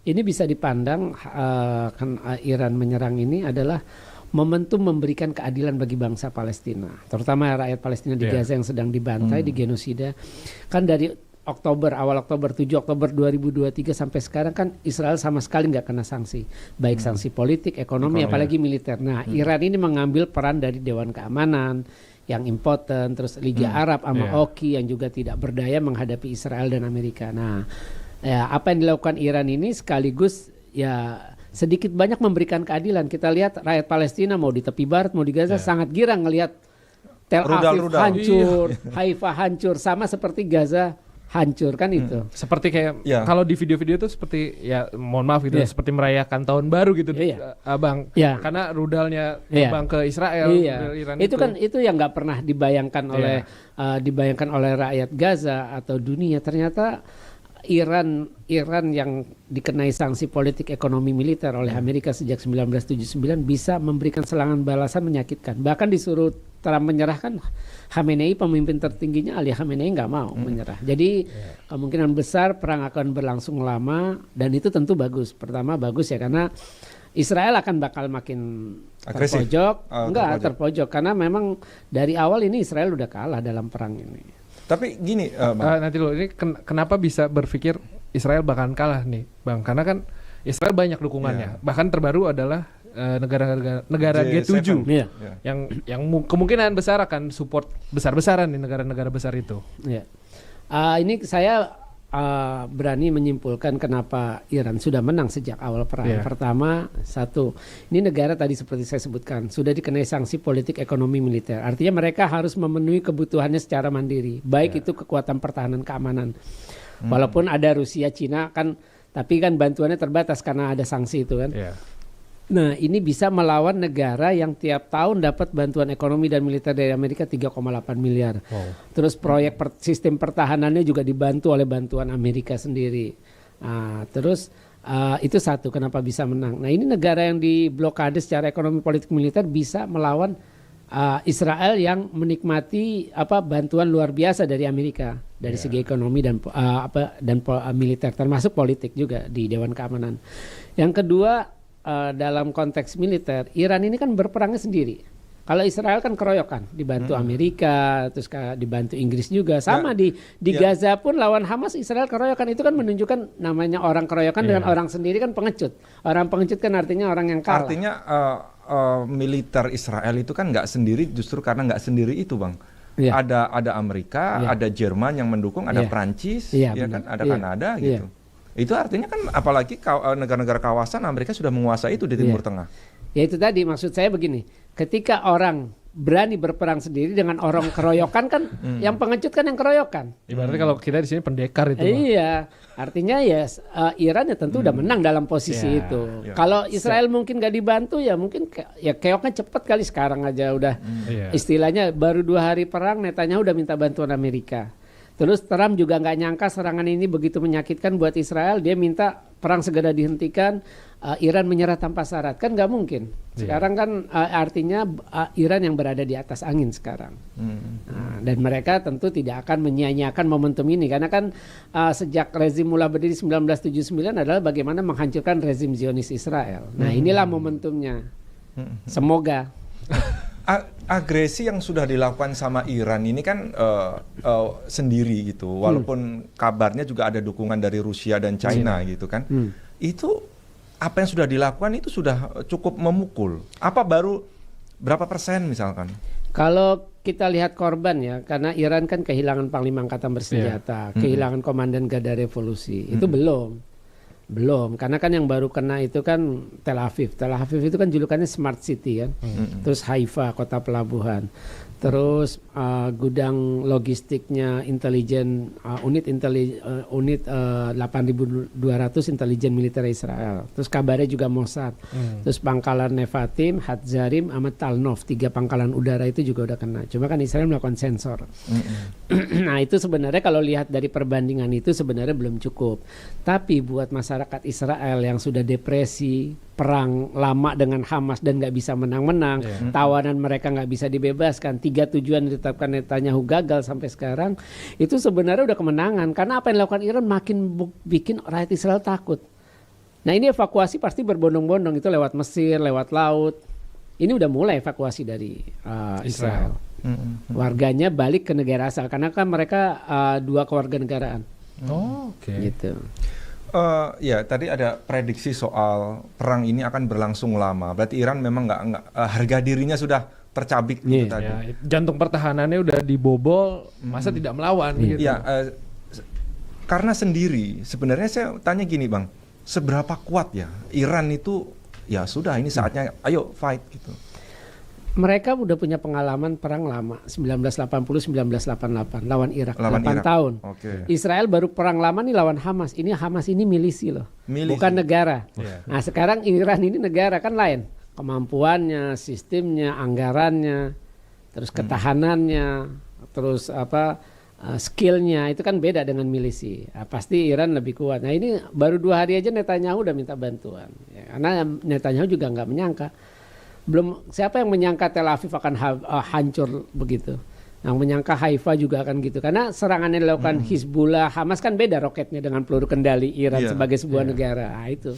ini bisa dipandang Iran menyerang ini adalah momentum memberikan keadilan bagi bangsa Palestina, terutama rakyat Palestina di Gaza yang sedang dibantai, digenosida. Kan dari awal Oktober 7 Oktober 2023 sampai sekarang kan Israel sama sekali nggak kena sanksi, baik sanksi politik, ekonomi, apalagi militer. Nah, Iran ini mengambil peran dari Dewan Keamanan yang impoten, terus Liga Arab sama OKI yang juga tidak berdaya menghadapi Israel dan Amerika. Nah, ya, apa yang dilakukan Iran ini sekaligus ya sedikit banyak memberikan keadilan. Kita lihat rakyat Palestina mau di tepi barat mau di Gaza sangat girang ngelihat Tel Aviv hancur, Haifa hancur, sama seperti Gaza hancur kan itu. Seperti kayak kalau di video-video itu seperti ya mohon maaf gitu seperti merayakan tahun baru gitu, Bang. Karena rudalnya terbang ke Israel. Iran itu kan itu yang nggak pernah dibayangkan oleh rakyat Gaza atau dunia. Ternyata Iran yang dikenai sanksi politik, ekonomi, militer oleh Amerika sejak 1979 bisa memberikan serangan balasan menyakitkan. Bahkan disuruh Trump menyerahkan Khamenei, pemimpin tertingginya Ali Khamenei nggak mau menyerah. Jadi kemungkinan besar perang akan berlangsung lama, dan itu tentu bagus. Pertama bagus ya karena Israel akan bakal makin agresif. terpojok karena memang dari awal ini Israel udah kalah dalam perang ini. Tapi gini, nanti lo ini kenapa bisa berpikir Israel bakalan kalah nih, Bang? Karena kan Israel banyak dukungannya. Bahkan terbaru adalah negara G7 yang kemungkinan besar akan support besar-besaran di negara-negara besar itu. Ini saya berani menyimpulkan kenapa Iran sudah menang sejak awal perang. Pertama, satu, ini negara tadi seperti saya sebutkan sudah dikenai sanksi politik, ekonomi, militer. Artinya mereka harus memenuhi kebutuhannya secara mandiri, baik itu kekuatan pertahanan, keamanan. Walaupun ada Rusia, Cina kan, tapi kan bantuannya terbatas karena ada sanksi itu kan. Nah, ini bisa melawan negara yang tiap tahun dapat bantuan ekonomi dan militer dari Amerika 3,8 miliar. Terus proyek sistem pertahanannya juga dibantu oleh bantuan Amerika sendiri. Terus itu satu kenapa bisa menang. Nah, ini negara yang diblokade secara ekonomi, politik, militer bisa melawan Israel yang menikmati bantuan luar biasa dari Amerika dari segi ekonomi dan militer, termasuk politik juga di Dewan Keamanan. Yang kedua, dalam konteks militer, Iran ini kan berperangnya sendiri. Kalau Israel kan keroyokan, dibantu Amerika, terus dibantu Inggris juga. Sama di Gaza pun lawan Hamas, Israel keroyokan. Itu kan menunjukkan namanya orang keroyokan dengan orang sendiri kan pengecut. Orang pengecut kan artinya orang yang kalah. Artinya militer Israel itu kan nggak sendiri, justru karena nggak sendiri itu, Bang. Ada Amerika, ada Jerman yang mendukung, ada Prancis, kan, ada Kanada gitu. Itu artinya kan apalagi negara-negara kawasan Amerika sudah menguasai itu di Timur Tengah. Ya itu tadi maksud saya begini, ketika orang berani berperang sendiri dengan orang keroyokan kan, yang pengecut kan yang keroyokan. Ibaratnya kalau kita di sini pendekar itu. Iya, artinya ya Iran ya tentu udah menang dalam posisi itu. Kalau Israel mungkin gak dibantu ya mungkin ya keoknya cepat kali sekarang aja udah istilahnya baru 2 hari perang Netanyahu udah minta bantuan Amerika. Terus Trump juga nggak nyangka serangan ini begitu menyakitkan buat Israel. Dia minta perang segera dihentikan, Iran menyerah tanpa syarat. Kan nggak mungkin. Sekarang kan artinya Iran yang berada di atas angin sekarang. Dan mereka tentu tidak akan menyia-nyiakan momentum ini. Karena kan sejak rezim mulai berdiri 1979 adalah bagaimana menghancurkan rezim Zionis Israel. Nah inilah momentumnya. Semoga. Agresi yang sudah dilakukan sama Iran ini kan sendiri gitu, walaupun kabarnya juga ada dukungan dari Rusia dan China gitu kan. Itu apa yang sudah dilakukan itu sudah cukup memukul. Apa baru berapa persen misalkan? Kalau kita lihat korban ya, karena Iran kan kehilangan panglima angkatan bersenjata, kehilangan komandan garda revolusi, itu belum, karena kan yang baru kena itu kan Tel Aviv. Tel Aviv itu kan julukannya Smart City kan. Terus Haifa, kota pelabuhan. Terus gudang logistiknya intelijen, unit 8.200 intelijen militer Israel. Terus kabarnya juga Mossad. Terus pangkalan Nevatim, Hatzarim, sama Talnov, 3 pangkalan udara itu juga udah kena. Cuma kan Israel melakukan sensor. Nah itu sebenarnya kalau lihat dari perbandingan itu sebenarnya belum cukup. Tapi buat masyarakat Israel yang sudah depresi, perang lama dengan Hamas dan nggak bisa menang-menang, tawanan mereka nggak bisa dibebaskan, 3 tujuan yang ditetapkan Netanyahu gagal sampai sekarang, itu sebenarnya udah kemenangan. Karena apa yang dilakukan Iran makin bikin rakyat Israel takut. Nah ini evakuasi pasti berbondong-bondong, itu lewat Mesir, lewat laut. Ini udah mulai evakuasi dari Israel. Warganya balik ke negara asal karena kan mereka 2 kewarganegaraan. Oke. Gitu. Ya tadi ada prediksi soal perang ini akan berlangsung lama. Berarti Iran memang nggak harga dirinya sudah tercabik gitu tadi. Ya, jantung pertahanannya udah dibobol, masa tidak melawan gitu. Ya, karena sendiri sebenarnya saya tanya gini Bang, seberapa kuat ya Iran itu? Ya sudah ini saatnya ayo fight gitu. Mereka udah punya pengalaman perang lama 1980-1988 lawan Irak 8 Irak. tahun. Okay. Israel baru perang lama nih lawan Hamas. Ini Hamas ini milisi loh, bukan negara. Yeah. Nah sekarang Iran ini negara kan lain, kemampuannya, sistemnya, anggarannya, terus ketahanannya, terus skillnya itu kan beda dengan milisi. Nah, pasti Iran lebih kuat. Nah ini baru 2 hari aja Netanyahu udah minta bantuan. Ya, karena Netanyahu juga nggak menyangka. Belum siapa yang menyangka Tel Aviv akan hancur begitu. Yang menyangka Haifa juga akan gitu. Karena serangan yang dilakukan Hizbullah, Hamas kan beda roketnya dengan peluru kendali Iran sebagai sebuah negara. Nah, itu.